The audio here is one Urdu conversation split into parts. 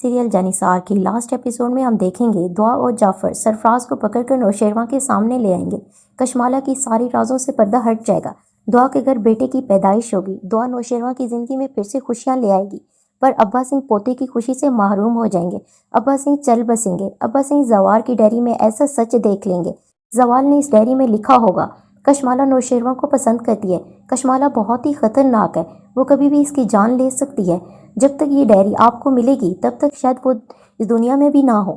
سیریل جانثار کی لاسٹ ایپیسوڈ میں ہم دیکھیں گے دعا اور جعفر سرفراز کو پکڑ کر نوشیروان کے سامنے لے آئیں گے۔ کشمالہ کی ساری رازوں سے پردہ ہٹ جائے گا۔ دعا کے گھر بیٹے کی پیدائش ہوگی۔ دعا نوشیروان کی زندگی میں پھر سے خوشیاں لے آئے گی، پر ابا سنگھ پوتے کی خوشی سے محروم ہو جائیں گے۔ ابا سنگھ چل بسیں گے۔ ابا سنگھ زوال کی ڈائری میں ایسا سچ دیکھ لیں گے۔ زوال نے اس ڈائری میں لکھا ہوگا، کشمالہ نوشیروان کو پسند کرتی ہے۔ کشمالہ بہت ہی خطرناک ہے، وہ کبھی بھی اس کی جان لے سکتی ہے۔ جب تک یہ ڈائری آپ کو ملے گی تب تک شاید وہ اس دنیا میں بھی نہ ہو۔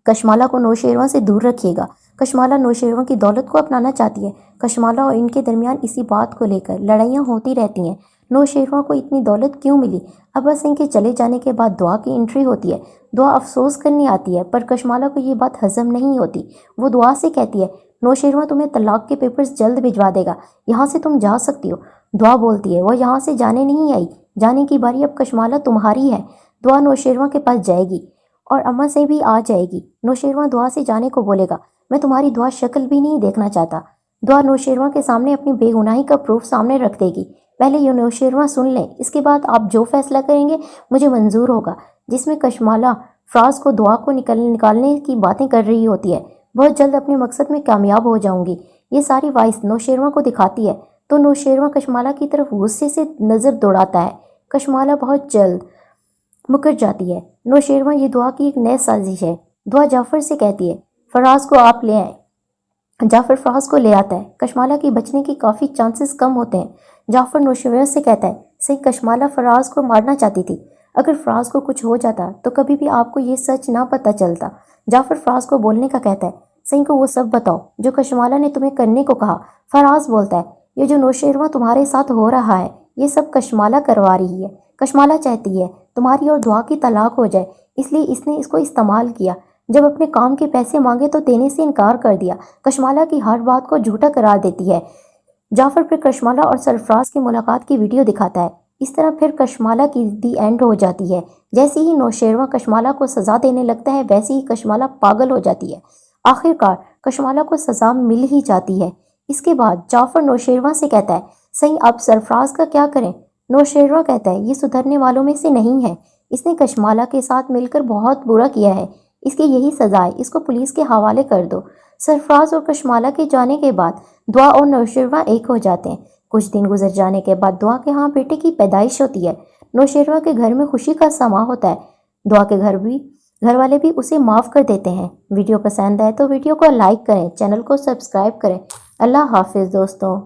کشمالہ کو نوشیروان سے دور رکھیے گا۔ کشمالہ نوشیروان کی دولت کو اپنانا چاہتی ہے۔ کشمالہ اور ان کے درمیان اسی بات کو لے کر لڑائیاں ہوتی رہتی ہیں۔ نوشیروان کو اتنی دولت کیوں ملی؟ ابا سنگھ کے چلے جانے کے بعد دعا کی انٹری ہوتی ہے۔ دعا افسوس کرنے آتی ہے، پر کشمالہ کو یہ بات ہضم نہیں ہوتی۔ وہ دعا سے کہتی ہے، نوشیروان تمہیں طلاق کے پیپرز جلد بھجوا دے گا، یہاں سے تم جا سکتی ہو۔ دعا بولتی ہے، وہ یہاں سے جانے نہیں آئی، جانے کی باری اب کشمالہ تمہاری ہے۔ دعا نوشیروان کے پاس جائے گی اور اماں سے بھی آ جائے گی۔ نوشیروان دعا سے جانے کو بولے گا، میں تمہاری دعا شکل بھی نہیں دیکھنا چاہتا۔ دعا نوشیروان کے سامنے اپنی بے گناہی کا پروف سامنے رکھ دے گی۔ پہلے یہ نوشیروان سن لیں، اس کے بعد آپ جو فیصلہ کریں گے مجھے منظور ہوگا۔ جس میں کشمالہ فراز کو دعا کو نکالنے کی باتیں کر رہی ہوتی ہے۔ بہت جلد اپنے مقصد میں کامیاب ہو جاؤں گی، یہ ساری وائس نوشیروان کو دکھاتی ہے تو نوشیروان کشمالہ کی طرف غصے سے نظر دوڑاتا ہے۔ کشمالہ بہت جلد مکر جاتی ہے۔ نوشیروان یہ دعا کی ایک نئے سازش ہے۔ دعا جعفر سے کہتی ہے، فراز کو آپ لے آئیں۔ جعفر فراز کو لے آتا ہے۔ کشمالہ کی بچنے کی کافی چانسز کم ہوتے ہیں۔ جعفر نوشیروان سے کہتا ہے، صحیح کشمالہ فراز کو مارنا چاہتی تھی، اگر فراز کو کچھ ہو جاتا تو کبھی بھی آپ کو یہ سچ نہ پتہ چلتا۔ جعفر فراز کو بولنے کا کہتا ہے، صحیح کو وہ سب بتاؤ جو کشمالہ نے تمہیں کرنے کو کہا۔ فراز بولتا ہے، یہ جو نوشیروان تمہارے ساتھ ہو رہا ہے یہ سب کشمالہ کروا رہی ہے۔ کشمالہ چاہتی ہے تمہاری اور دعا کی طلاق ہو جائے، اس لیے اس نے اس کو استعمال کیا۔ جب اپنے کام کے پیسے مانگے تو دینے سے انکار کر دیا۔ کشمالہ کی ہر بات کو جھوٹا قرار دیتی ہے۔ جعفر پھر کشمالہ اور سرفراز کی ملاقات کی ویڈیو دکھاتا ہے۔ اس طرح پھر کشمالہ کی دی اینڈ ہو جاتی ہے۔ جیسے ہی نوشیروان کشمالہ کو سزا دینے لگتا ہے ویسے ہی کشمالہ پاگل ہو جاتی ہے۔ آخر کار کشمالہ کو سزا مل ہی جاتی ہے۔ اس کے بعد جعفر نوشیروان سے کہتا ہے، صحیح اب سرفراز کا کیا کریں؟ نوشیروان کہتا ہے، یہ سدھرنے والوں میں سے نہیں ہے، اس نے کشمالہ کے ساتھ مل کر بہت برا کیا ہے، اس کی یہی سزا ہے، اس کو پولیس کے حوالے کر دو۔ سرفراز اور کشمالہ کے جانے کے بعد دعا اور نوشیروان ایک ہو جاتے ہیں۔ کچھ دن گزر جانے کے بعد دعا کے ہاں بیٹے کی پیدائش ہوتی ہے۔ نوشیروان کے گھر میں خوشی کا سماں ہوتا ہے۔ دعا کے گھر والے بھی اسے معاف کر دیتے ہیں۔ ویڈیو پسند آئے تو ویڈیو کو لائک کریں، چینل کو سبسکرائب کریں۔ اللہ حافظ دوستوں۔